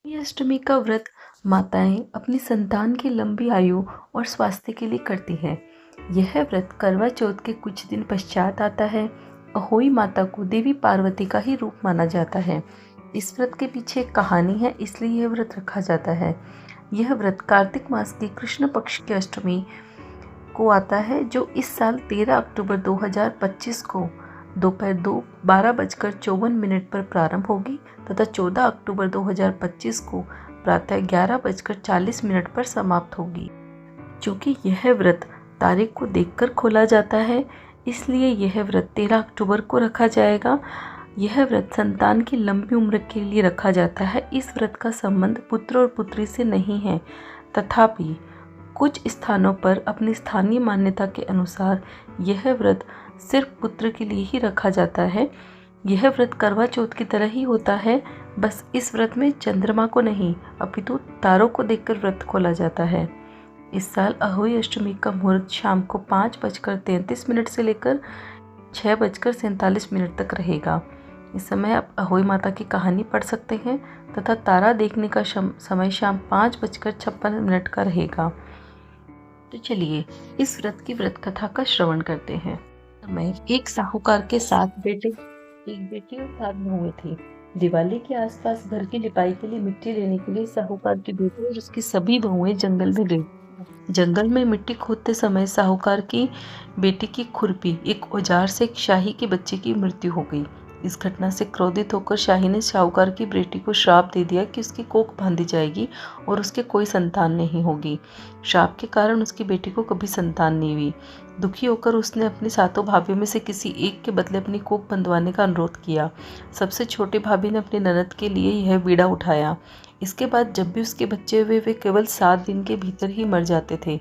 अष्टमी का व्रत माताएं अपनी संतान की लंबी आयु और स्वास्थ्य के लिए करती हैं। यह व्रत करवा चौथ के कुछ दिन पश्चात आता है। अहोई माता को देवी पार्वती का ही रूप माना जाता है। इस व्रत के पीछे एक कहानी है, इसलिए यह व्रत रखा जाता है। यह व्रत कार्तिक मास की कृष्ण पक्ष की अष्टमी को आता है, जो इस साल 13 अक्टूबर 2025 को दोपहर 12:54 पर प्रारंभ होगी तथा 14 अक्टूबर 2025 को प्रातः 11:40 पर समाप्त होगी। चूँकि यह व्रत तारीख को देखकर खोला जाता है, इसलिए यह व्रत 13 अक्टूबर को रखा जाएगा। यह व्रत संतान की लंबी उम्र के लिए रखा जाता है। इस व्रत का संबंध पुत्र और पुत्री से नहीं है, तथापि कुछ स्थानों पर अपनी स्थानीय मान्यता के अनुसार यह व्रत सिर्फ पुत्र के लिए ही रखा जाता है। यह व्रत करवा चौथ की तरह ही होता है, बस इस व्रत में चंद्रमा को नहीं अपितु तारों को देखकर व्रत खोला जाता है। इस साल अहोई अष्टमी का मुहूर्त शाम को 5:33 से लेकर 6:47 तक रहेगा। इस समय आप अहोई माता की कहानी पढ़ सकते हैं तथा तारा देखने का समय शाम 5:56 का रहेगा। तो चलिए इस व्रत की व्रत कथा का श्रवण करते हैं। मैं एक साहूकार के 7 बेटे, एक बेटी और 7 बहुएं थी। दिवाली के आसपास घर की लिपाई के लिए मिट्टी लेने के लिए साहूकार की बेटी और उसकी सभी बहुएं जंगल में गई। जंगल में मिट्टी खोदते समय साहूकार की बेटी की खुरपी एक औजार से एक शाही के बच्चे की मृत्यु हो गई। इस घटना से क्रोधित होकर शाही ने साहूकार की बेटी को श्राप दे दिया कि उसकी कोख बांधी जाएगी और उसके कोई संतान नहीं होगी। श्राप के कारण उसकी बेटी को कभी संतान नहीं हुई। दुखी होकर उसने अपनी 7 भाभियों में से किसी एक के बदले अपनी कोख बंधवाने का अनुरोध किया। सबसे छोटी भाभी ने अपनी ननद के लिए यह बीड़ा उठाया। इसके बाद जब भी उसके बच्चे हुए, वे केवल 7 दिन के भीतर ही मर जाते थे।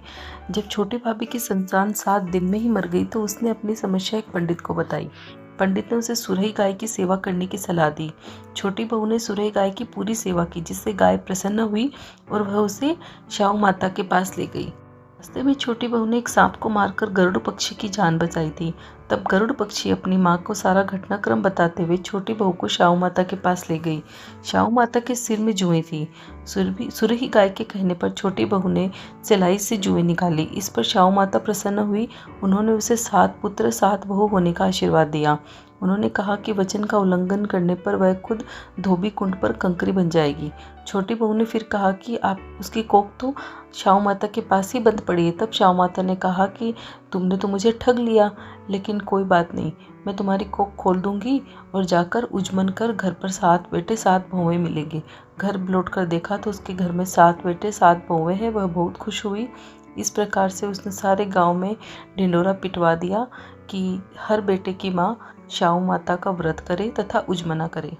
जब छोटी भाभी की संतान 7 दिन में ही मर गई तो उसने अपनी समस्या एक पंडित को बताई। पंडित ने उसे सुरही गाय की सेवा करने की सलाह दी। छोटी बहू ने सुरही गाय की पूरी सेवा की, जिससे गाय प्रसन्न हुई और वह उसे शाहू माता के पास ले गई। रास्ते में छोटी बहू ने एक सांप को मारकर गरुड़ पक्षी की जान बचाई थी। तब गरुड़ पक्षी अपनी माँ को सारा घटनाक्रम बताते हुए छोटी बहू को शाहू माता के पास ले गई। शाहू माता के सिर में जुएं थी। सुरही गाय के कहने पर छोटी बहू ने सिलाई से जुएं निकाली। इस पर शाहू माता प्रसन्न हुई। उन्होंने उसे 7 पुत्र 7 बहू होने का आशीर्वाद दिया। उन्होंने कहा कि वचन का उल्लंघन करने पर वह खुद धोबी कुंड पर कंकरी बन जाएगी। छोटी बहू ने फिर कहा कि आप उसकी कोख तो शाहू माता के पास ही बंद पड़ी है। तब शाहू माता ने कहा कि तुमने तो मुझे ठग लिया, लेकिन कोई बात नहीं, मैं तुम्हारी कोख खोल दूंगी और जाकर उजमन कर घर पर 7 बेटे 7 बहुएं मिलेंगे। घर लौट कर देखा तो उसके घर में 7 बेटे 7 बहुएं हैं। वह बहुत खुश हुई। इस प्रकार से उसने सारे गांव में ढिंडोरा पिटवा दिया कि हर बेटे की माँ शाहू माता का व्रत करे तथा उजमना करे।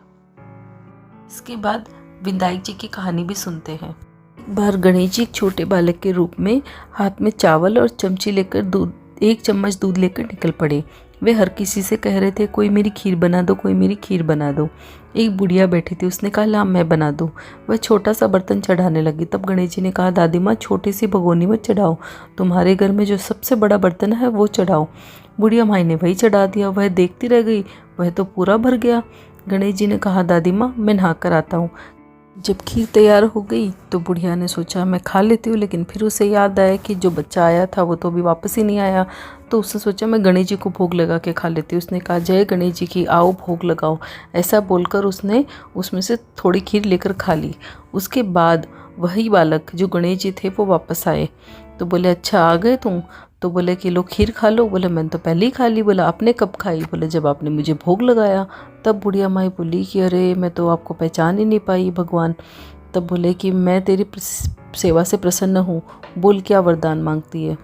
इसके बाद विंदाई जी की कहानी भी सुनते हैं। एक बार गणेश जी एक छोटे बालक के रूप में हाथ में चावल और चमची लेकर 1 चम्मच दूध लेकर निकल पड़े। वे हर किसी से कह रहे थे, कोई मेरी खीर बना दो, कोई मेरी खीर बना दो। एक बुढ़िया बैठी थी, उसने कहा, ला मैं बना दूं। वह छोटा सा बर्तन चढ़ाने लगी। तब गणेश जी ने कहा, दादी माँ छोटी सी भगोनी मत चढ़ाओ, तुम्हारे घर में जो सबसे बड़ा बर्तन है वो चढ़ाओ। बुढ़िया माई ने वही चढ़ा दिया। वह देखती रह गई, वह तो पूरा भर गया। गणेश जी ने कहा, दादी माँ मैं नहा कर आता हूँ। जब खीर तैयार हो गई तो बुढ़िया ने सोचा मैं खा लेती हूँ, लेकिन फिर उसे याद आया कि जो बच्चा आया था वो तो अभी वापस ही नहीं आया। तो उसने सोचा मैं गणेश जी को भोग लगा के खा लेती हूँ। उसने कहा, जय गणेश जी की, आओ भोग लगाओ। ऐसा बोलकर उसने उसमें से थोड़ी खीर लेकर खा ली। उसके बाद वही बालक जो गणेश जी थे वो वापस आए। तो बोले, अच्छा आ गए तुम? तो बोले कि लो खीर खा लो। बोले, मैंने तो पहले ही खा ली। बोला, आपने कब खाई? बोले, जब आपने मुझे भोग लगाया। तब बुढ़िया माई बोली कि अरे मैं तो आपको पहचान ही नहीं पाई भगवान। तब बोले कि मैं तेरी सेवा से प्रसन्न हूँ, बोल क्या वरदान मांगती है।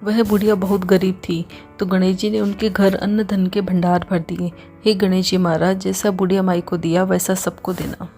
वह बुढ़िया बहुत गरीब थी, तो गणेश जी ने उनके घर अन्न धन के भंडार भर दिए। हे गणेश जी महाराज, जैसा बुढ़िया माई को दिया वैसा सबको देना।